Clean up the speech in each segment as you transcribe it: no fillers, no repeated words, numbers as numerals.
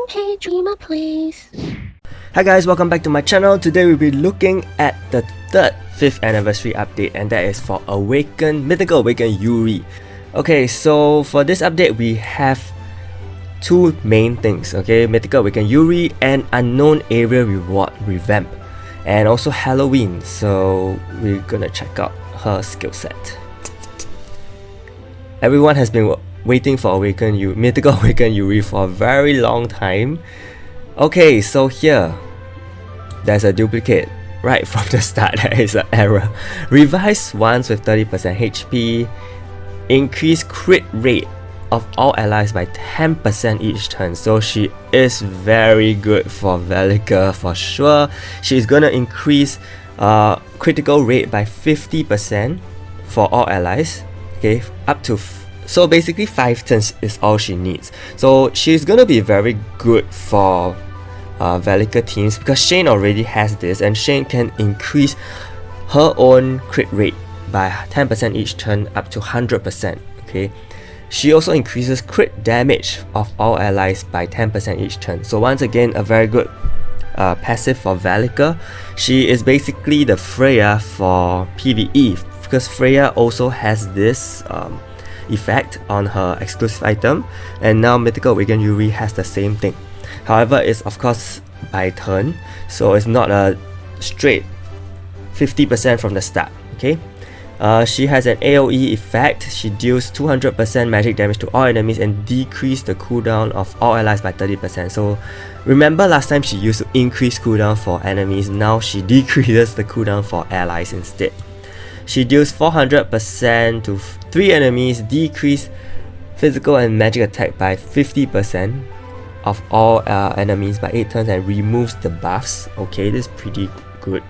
Okay, dreamer, please. Hi guys, welcome back to my channel. Today we'll be looking at the third 5th anniversary update, and that is for Mythical Awakened Yuri. Okay, so for this update we have two main things, okay? Mythical Awakened Yuri and Unknown Area Reward Revamp, and also Halloween, so we're gonna check out her skill set. Everyone has been waiting for Mythical Awakened Yuri for a very long time. Okay, so here there's a duplicate right from the start. There is an error. Revise once with 30% HP. Increase crit rate of all allies by 10% each turn. So she is very good for Velika for sure. She's gonna increase critical rate by 50% for all allies. Okay, up to so basically 5 turns is all she needs. So she's gonna be very good for Velika teams because Shane already has this, and Shane can increase her own crit rate by 10% each turn up to 100%. Okay, she also increases crit damage of all allies by 10% each turn. So once again, a very good passive for Velika. She is basically the Freya for PvE because Freya also has this effect on her exclusive item, and now Mythical Awakened Yuri has the same thing. However, it's of course by turn, so it's not a straight 50% from the start. Okay, she has an AoE effect. She deals 200% magic damage to all enemies and decrease the cooldown of all allies by 30%. So remember last time she used to increase cooldown for enemies, now she decreases the cooldown for allies instead. She deals 400% to 3 enemies, decrease physical and magic attack by 50% of all enemies by 8 turns, and removes the buffs. Okay, this is pretty good.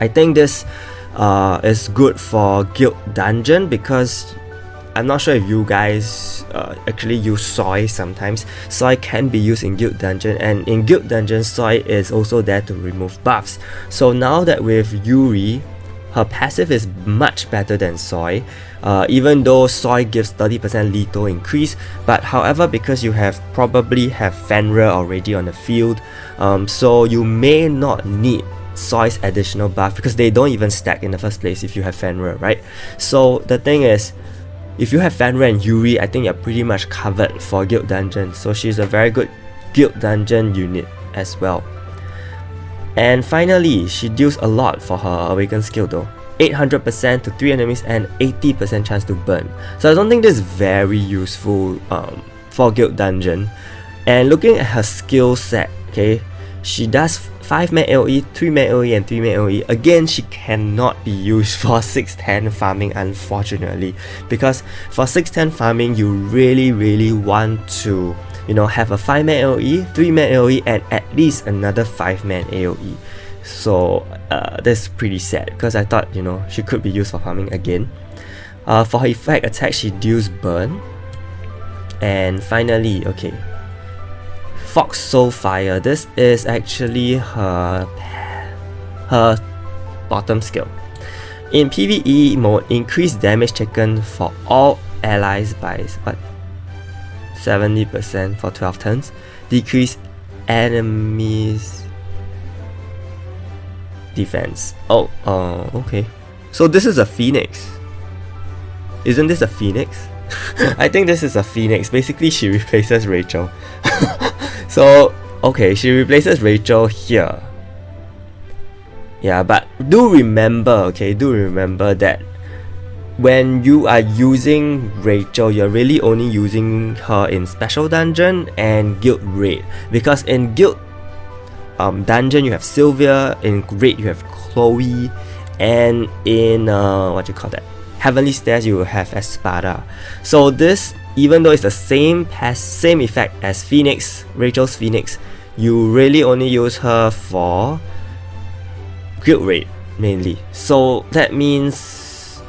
I think this is good for Guild Dungeon because I'm not sure if you guys actually use Soy sometimes. Soy can be used in Guild Dungeon, and in Guild Dungeon Soy is also there to remove buffs. So now that with Yuri, her passive is much better than Soy, even though Soy gives 30% lethal increase. But however, because you probably have Fenrir already on the field, so you may not need Soy's additional buff because they don't even stack in the first place if you have Fenrir, right? So the thing is, if you have Fenrir and Yuri, I think you're pretty much covered for Guild Dungeon. So she's a very good Guild Dungeon unit as well. And finally, she deals a lot for her Awakened skill though. 800% to 3 enemies and 80% chance to burn. So I don't think this is very useful for Guild Dungeon. And looking at her skill set, okay, she does 5 man AoE, 3 man AoE and 3 man AoE. Again, she cannot be used for 610 farming unfortunately, because for 610 farming you really want to, you know, have a 5 man AoE, 3 man AoE and at least another 5 man AoE. So that's pretty sad because I thought, you know, she could be used for farming again. For her effect attack, she deals burn. And finally, okay, Fox Soul Fire. This is actually her bottom skill. In PvE mode, increase damage taken for all allies by what? 70% for 12 turns. Decrease enemies defense. Okay. So this is a Phoenix. Isn't this a Phoenix? I think this is a Phoenix. Basically, she replaces Rachel. So, okay, she replaces Rachel here. Yeah, but do remember that when you are using Rachel, you're really only using her in Special Dungeon and Guild Raid. Because in Guild Dungeon you have Sylvia, in Raid you have Chloe, and in Heavenly Stairs you have Espada. So this, even though it's the same effect as Phoenix, Rachel's Phoenix, you really only use her for Guild Raid mainly. So that means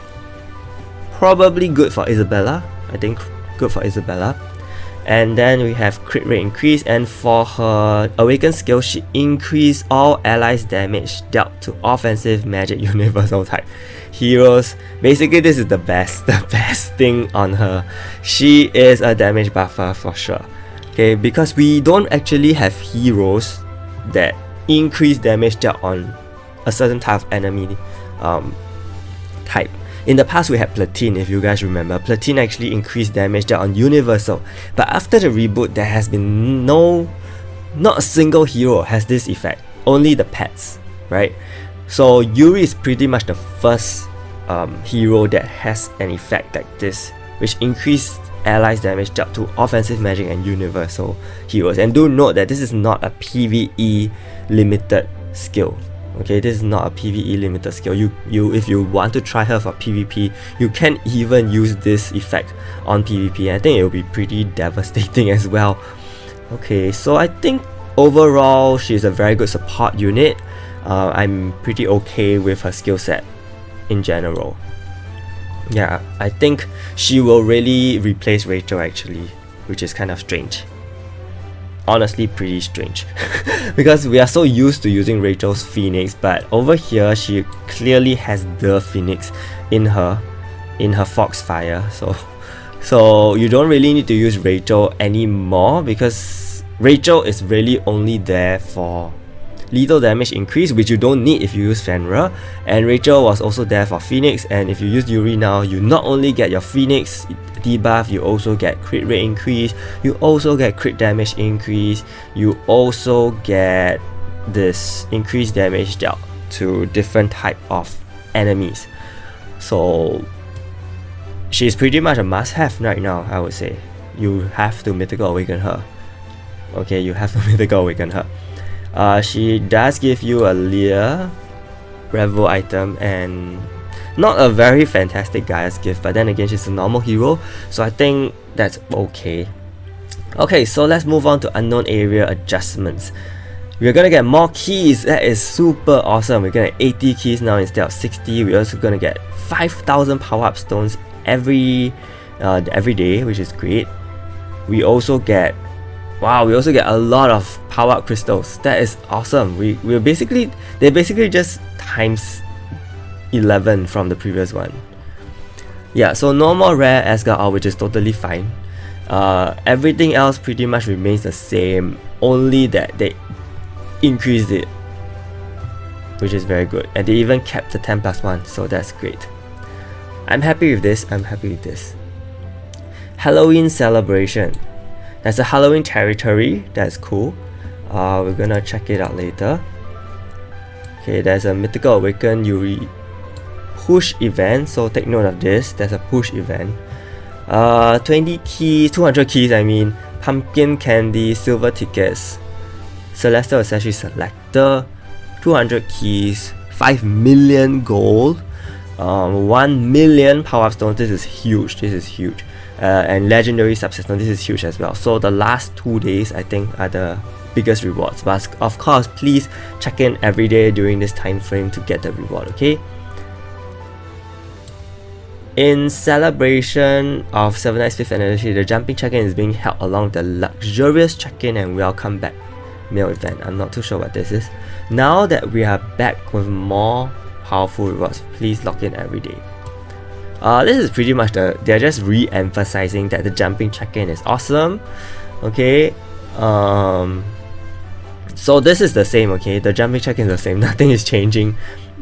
probably good for Isabella. I think good for Isabella. And then we have crit rate increase, and for her Awakened skill, she increased all allies damage dealt to offensive magic universal type heroes. Basically, this is the best thing on her. She is a damage buffer for sure. Okay, Okay, because we don't actually have heroes that increase damage dealt on a certain type of enemy type. In the past we had Platine, if you guys remember. Platine actually increased damage dealt on Universal, but after the reboot there has been not a single hero has this effect, only the pets, right? So Yuri is pretty much the first hero that has an effect like this, which increased allies damage dealt to offensive magic and universal heroes. And do note that this is not a PvE limited skill. Okay, this is not a PvE limited skill. You if you want to try her for PvP, you can even use this effect on PvP. I think it will be pretty devastating as well. Okay, so I think overall she's a very good support unit. I'm pretty okay with her skill set in general. Yeah, I think she will really replace Rachel actually, which is kind of strange. Honestly, pretty strange. Because we are so used to using Rachel's Phoenix, but over here she clearly has the Phoenix in her Foxfire. So you don't really need to use Rachel anymore, because Rachel is really only there for lethal damage increase, which you don't need if you use Fenrir, and Rachel was also there for Phoenix. And if you use Yuri now, you not only get your Phoenix debuff, you also get crit rate increase, you also get crit damage increase, you also get this increased damage dealt to different type of enemies. So she's pretty much a must-have right now, I would say. You have to Mythical Awaken her. Okay, you have to Mythical Awaken her. She does give you a Lear Revo item, and not a very fantastic Gaia's gift, but then again she's a normal hero, so I think that's okay. Okay, so let's move on to unknown area adjustments. We're gonna get more keys. That is super awesome. We're gonna get 80 keys now instead of 60. We're also gonna get 5,000 power-up stones every day, which is great. We also get a lot of power-up crystals. That is awesome. They basically just times 11 from the previous one. Yeah, so no more rare Asgard, which is totally fine. Everything else pretty much remains the same, only that they increased it, which is very good. And they even kept the 10+1, so that's great. I'm happy with this. Halloween celebration. There's a Halloween territory, that's cool. We're gonna check it out later. Okay, there's a Mythical Awakened Yuri push event, so take note of this. There's a push event. 20 keys, 200 keys I mean, pumpkin candy, silver tickets, Celestial Accessory Selector, 200 keys, 5 million gold, 1 million power-up stones. This is huge. And legendary subsistence, this is huge as well. So the last 2 days I think are the biggest rewards, but of course please check in every day during this time frame to get the reward. Okay, in celebration of 7 Nights 5th anniversary, the jumping check-in is being held along the luxurious check-in and welcome back meal event. I'm not too sure what this is. Now that we are back with more powerful rewards, please log in every day. This is pretty much they're just re-emphasizing that the jumping check-in is awesome. Okay, so this is the same. Okay, the jumping check-in is the same, nothing is changing,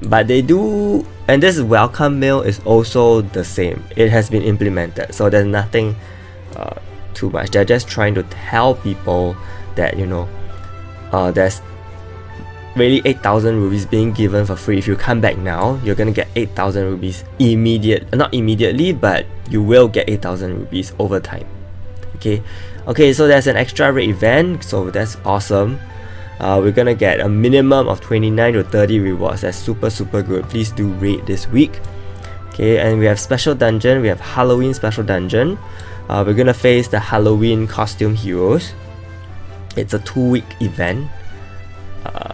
but they do, and this welcome meal is also the same. It has been implemented, so there's nothing too much. They're just trying to tell people that, you know, there's really 8,000 rubies being given for free. If you come back now, you're gonna get 8,000 rubies not immediately, but you will get 8,000 rubies over time. Okay, so there's an extra rate event, so that's awesome. We're gonna get a minimum of 29 to 30 rewards. That's super good. Please do raid this week. Okay, and we have special dungeon. We have Halloween special dungeon. We're gonna face the Halloween costume heroes. It's a 2-week event.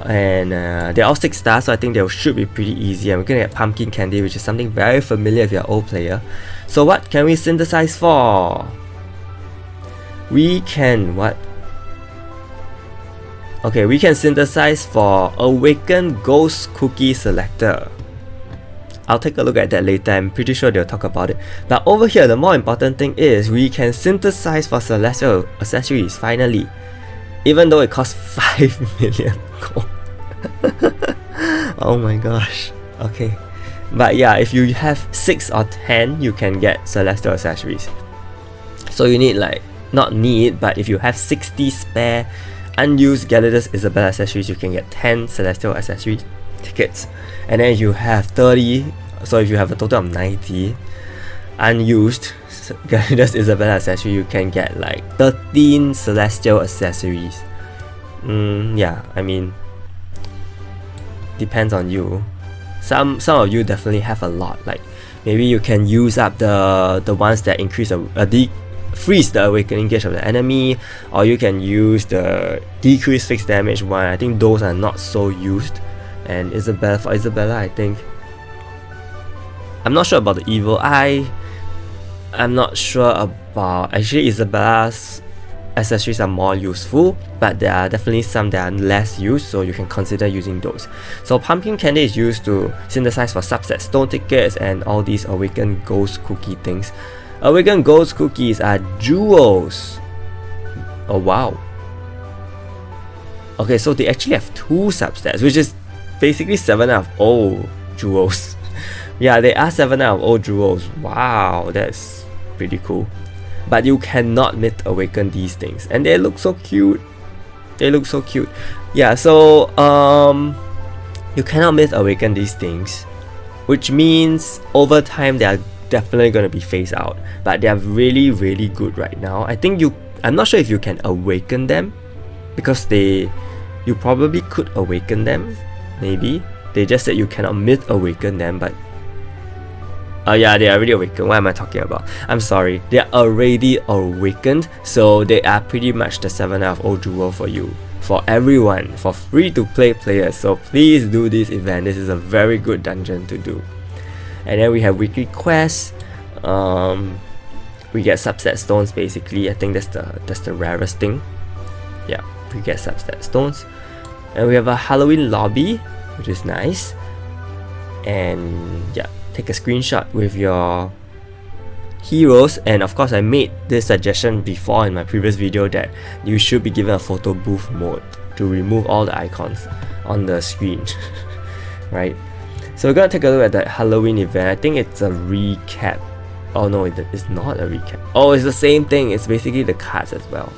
And they're all 6 stars, so I think they should be pretty easy. And we're gonna get pumpkin candy, which is something very familiar if you're an old player. So what can we synthesize for? We can synthesize for Awakened Ghost Cookie Selector. I'll take a look at that later. I'm pretty sure they'll talk about it. But over here, the more important thing is we can synthesize for celestial accessories finally, even though it costs 5 million gold. Oh my gosh. Okay, but yeah, if you have 6 or 10, you can get celestial accessories. So you need like, not need, but if you have 60 spare unused Galidus Isabella accessories, you can get 10 celestial accessory tickets. And then you have 30, so if you have a total of 90 unused Galidus Isabella accessory, you can get like 13 celestial accessories. Yeah, I mean, depends on you. Some of you definitely have a lot. Like maybe you can use up the ones that increase freeze the awakening gauge of the enemy, or you can use the decrease fixed damage one. I think those are not so used. And for Isabella, I think, I'm not sure about the evil eye. I'm not sure about, actually Isabella's accessories are more useful, but there are definitely some that are less used, so you can consider using those. So pumpkin candy is used to synthesize for subset stone tickets and all these awakened ghost cookie things. Awakened ghost cookies are jewels. Oh wow. Okay, so they actually have 2 substats, which is basically 7 out of all jewels. Yeah, they are 7 out of all jewels. Wow, that's pretty cool. But you cannot myth awaken these things, and they look so cute. They look so cute. Yeah, so you cannot myth awaken these things, which means over time they are definitely going to be phased out. But they are really, really good right now. I think I'm not sure if you can awaken them, because you probably could awaken them. Maybe they just said you cannot myth awaken them, but yeah, they are already awakened. What am I talking about? I'm sorry, they are already awakened, so they are pretty much the 7 out of all jewel for you, for everyone, for free to play players. So please do this event. This is a very good dungeon to do. And then we have weekly quests. We get subset stones basically. I think that's the rarest thing. Yeah, we get subset stones. And we have a Halloween lobby, which is nice. And yeah, take a screenshot with your heroes. And of course, I made this suggestion before in my previous video that you should be given a photo booth mode to remove all the icons on the screen. Right? So we're gonna take a look at the Halloween event. I think it's a recap. Oh no, it's not a recap. Oh, it's the same thing. It's basically the cards as well.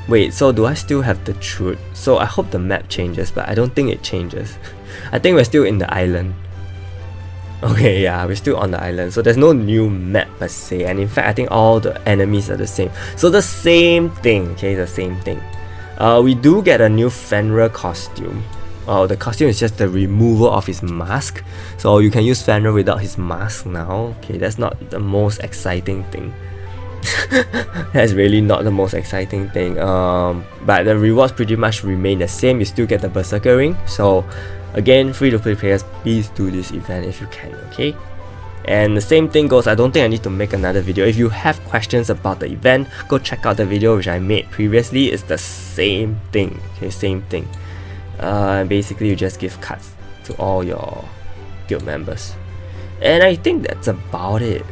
Wait, so do I still have the truth? So I hope the map changes, but I don't think it changes. I think we're still in the island. Okay, yeah, we're still on the island. So there's no new map per se. And in fact, I think all the enemies are the same. So the same thing, okay, the same thing. We do get a new Fenrir costume. Oh, the costume is just the removal of his mask. So you can use Fenrir without his mask now. Okay, that's not the most exciting thing. That's really not the most exciting thing. But the rewards pretty much remain the same. You still get the Berserker ring. So again, free to play players, please do this event if you can, okay? And the same thing goes, I don't think I need to make another video. If you have questions about the event, go check out the video which I made previously. It's the same thing, okay, same thing. Basically you just give cards to all your guild members. And I think that's about it.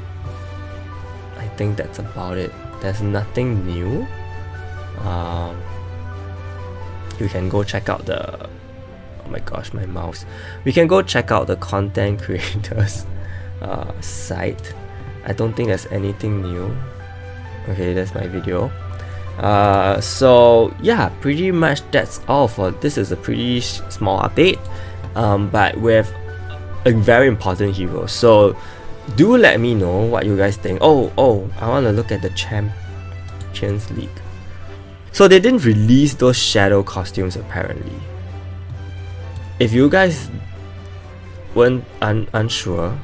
There's nothing new. You can go check out the, oh my gosh, my mouse. We can go check out the content creators site. I don't think there's anything new. Okay, that's my video. So yeah, pretty much that's all for this. Is a pretty small update, but with a very important hero. So do let me know what you guys think. Oh, I want to look at the Champions League. So they didn't release those shadow costumes apparently. If you guys weren't unsure,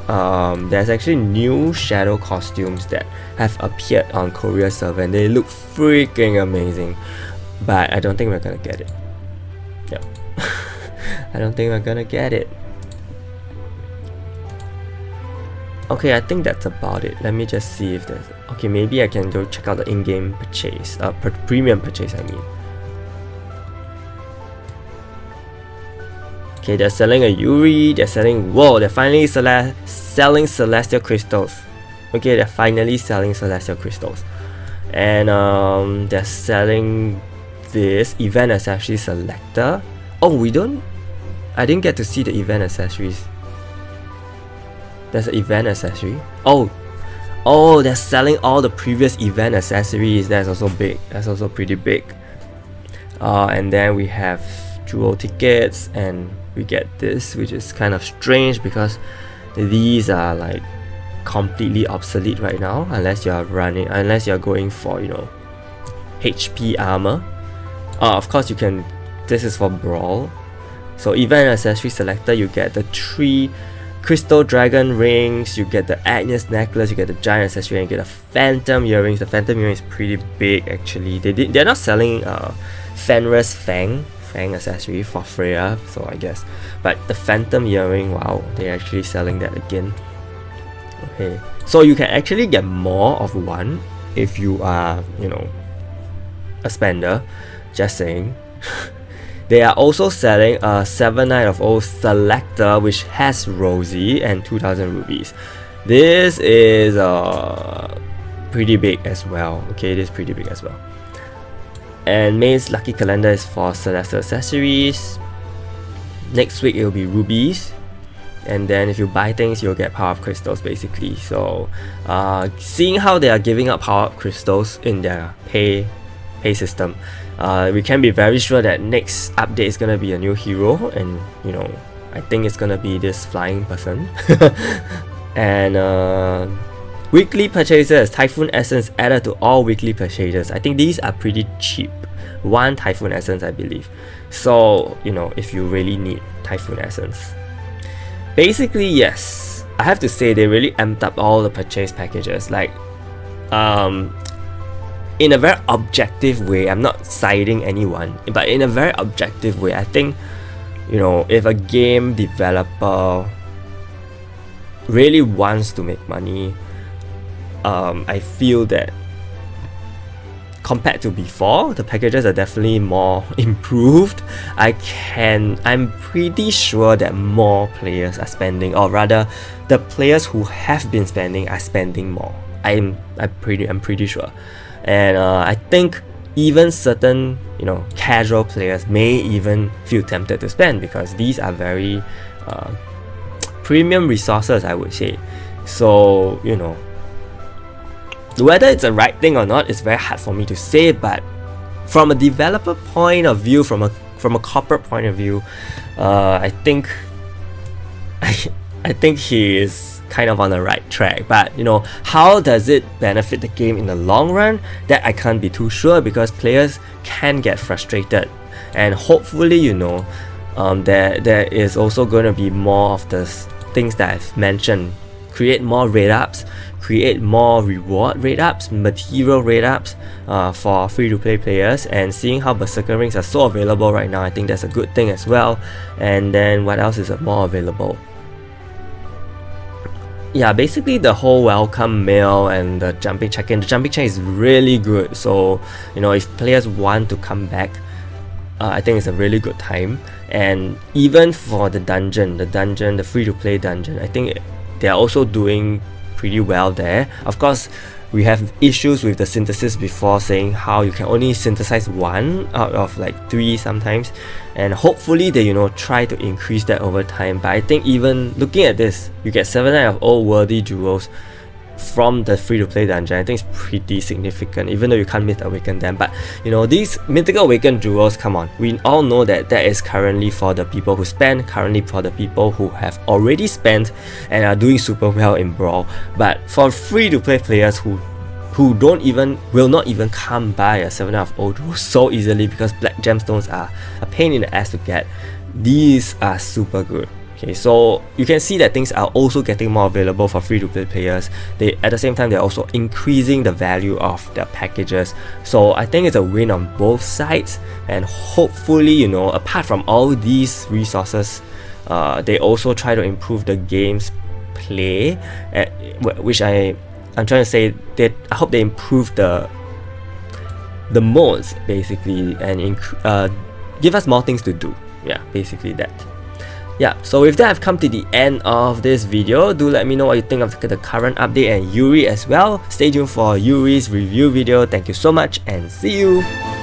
there's actually new shadow costumes that have appeared on Korea server and they look freaking amazing. But I don't think we're gonna get it. Yep. I don't think we're gonna get it. Okay, I think that's about it. Let me just see if there's... Okay, maybe I can go check out the in-game purchase. Premium purchase, I mean. Okay, they're selling a Yuri, they're selling, whoa, they're finally selling Celestial Crystals. Okay, they're finally selling Celestial Crystals. And they're selling this Event Accessory Selector. Oh, I didn't get to see the Event Accessories. There's an Event Accessory. Oh, they're selling all the previous Event Accessories. That's also big. That's also pretty big. And then we have dual tickets, and we get this, which is kind of strange because these are like completely obsolete right now, unless you're going for, you know, HP armor. Of course you can, this is for Brawl. So Event Accessory Selector, you get the 3 Crystal Dragon rings, you get the Agnes necklace, you get the Giant accessory, and you get the Phantom earrings. The Phantom earring is pretty big actually. They're not selling Fenris Fang accessory for Freya, so I guess. But the Phantom earring, wow, they're actually selling that again. Okay, so you can actually get more of one if you are, you know, a spender. Just saying. They are also selling a 7 Night of O Selector, which has Rosie and 2000 rubies. This is pretty big as well. Okay, it is pretty big as well. And May's lucky calendar is for Celestial accessories. Next week it will be rubies, and then if you buy things, you'll get power up crystals basically. So seeing how they are giving up power up crystals in their pay system, we can be very sure that next update is gonna be a new hero, and you know, I think it's gonna be this flying person. And weekly purchases, Typhoon Essence added to all weekly purchases. I think these are pretty cheap. 1 Typhoon Essence, I believe. So, you know, if you really need Typhoon Essence. Basically, yes, I have to say they really amped up all the purchase packages. Like, in a very objective way, I'm not siding anyone, but in a very objective way, I think, you know, if a game developer really wants to make money, I feel that compared to before, the packages are definitely more improved. I'm pretty sure that more players are spending, or rather, the players who have been spending are spending more. I'm pretty sure. And I think even certain, you know, casual players may even feel tempted to spend, because these are very premium resources, I would say. So, you know, whether it's the right thing or not, it's very hard for me to say. But from a developer point of view, from a corporate point of view, I think he is kind of on the right track. But you know, how does it benefit the game in the long run? That I can't be too sure, because players can get frustrated, and hopefully, you know, there is also going to be more of the things that I've mentioned. Create more rate ups, create more reward rate ups, material rate ups for free-to-play players. And seeing how Berserker rings are so available right now, I think that's a good thing as well. And then what else is more available? Yeah, basically the whole welcome mail and the jumping check-in. The jumping check is really good. So, you know, if players want to come back, I think it's a really good time. And even for the free-to-play dungeon, I think they're also doing pretty well there. Of course, we have issues with the synthesis before, saying how you can only synthesize 1 out of like 3 sometimes, and hopefully they, you know, try to increase that over time. But I think even looking at this, you get 7 out of all worthy jewels from the free-to-play dungeon. I think it's pretty significant, even though you can't Mythical Awaken them. But you know, these Mythical Awakened jewels, come on, we all know that that is currently for the people who spend, currently for the people who have already spent and are doing super well in Brawl. But for free-to-play players who will not even come by a 7 out of O jewel so easily, because black gemstones are a pain in the ass to get, these are super good. Okay, so you can see that things are also getting more available for free-to-play players. At the same time, they're also increasing the value of their packages. So I think it's a win on both sides, and hopefully, you know, apart from all these resources, they also try to improve the game's play, which I'm trying to say that I hope they improve the modes basically, and give us more things to do. Yeah, basically that. Yeah, so with that, I've come to the end of this video. Do let me know what you think of the current update and Yuri as well. Stay tuned for Yuri's review video. Thank you so much and see you!